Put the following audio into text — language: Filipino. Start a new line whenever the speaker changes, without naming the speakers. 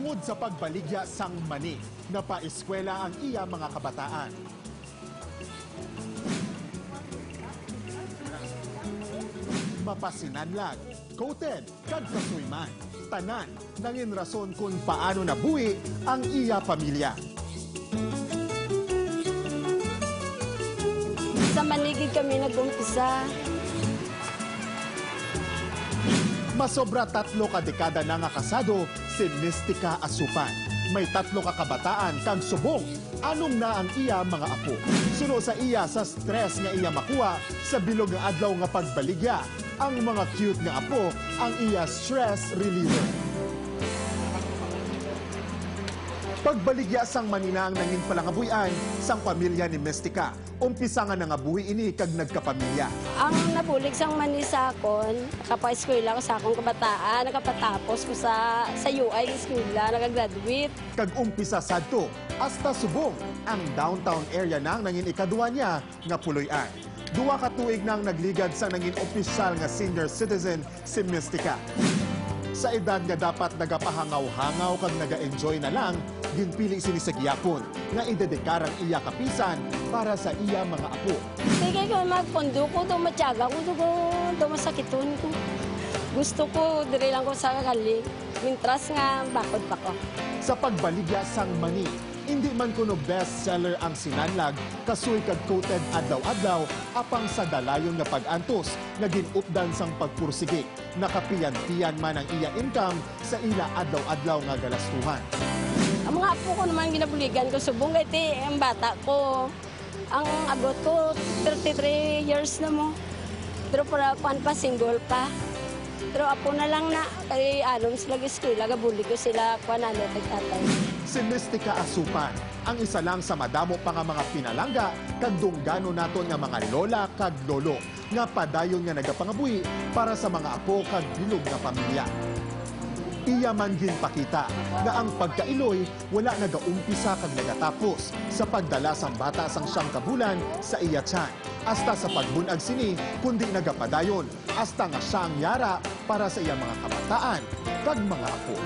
Tungod sa pagbaligya sang mani, napaeskwela ang iya mga kabataan. Mapasinanlag, coated, kag kasuyman. Tanan, nangin rason kung paano nabuhi ang iya pamilya.
Sa Manigid kami nag-umpisa.
Masobra 3 ka dekada na nga kasado si Mystica Asupan. May 3 ka kabataan kag subong. Anong na ang iya mga apo? Suno sa iya sa stress nga iya makuha sa bilog nga adlaw nga pagbaligya. Ang mga cute nga apo ang iya stress reliever. Pagbaligya sang Manina ang nangin palangabuyan sang pamilya ni Mystica. Umpisa nga nangabuhi ini kag nagkapamilya.
Ang nabulig sang manisa kon, nakapa-eskwela ko sa akong kabataan, nakapatapos ko sa UI eskwela, nakagraduate.
Kag umpisa sadto hasta subong ang downtown area nang nangin ikaduwa niya nga puloy-an. 2 ka tuig nang nagligad sa nangin opisyal nga senior citizen si Mystica. Sa edad nga dapat nagapahangaw-hangaw kag naga-enjoy na lang, ginpili sini sa giyapon nga idedekarang iya kapisan para sa iya mga apo.
Sige ko magpondo ko, dumatyaga ko, dumasakiton ko. Gusto ko, dire lang ko sa kakali. Mintras nga, bakod pa ko.
Sa pagbaligya sang mani, hindi man kuno bestseller ang sinanlag, kasuy kag coated adlaw-adlaw, apang sa dalayon nga pag-antos, naging updan sang pagpursige. Nakapiyan-piyan man ang iya income sa ila adlaw-adlaw nga galastuhan.
Ang mga apo ko naman ginabuligan ko, subong iti ang bata ko. Ang agot ko, 33 years na mo. Pero para pa single pa. Pero apo na lang na, kay alam sila eskwela, gabuli ko sila, kuanano, tagtatay.
Si Mystica Asupan, ang isa lang sa madamo pa nga mga pinalangga kag dunggano naton nga mga lola kag lolo nga padayon nga nagapangabuhi para sa mga apo kag bilog nga pamilya. Iya man ginpakita nga ang pagkailoy wala nagaumpisa kag nagatapos sa pagdala sang bata sang 9 ka bulan sa iya tiyan. Hasta sa pagbunag sini kundi nagapadayon hasta nga siyang yara para sa iya mga kabataan kag mga apo.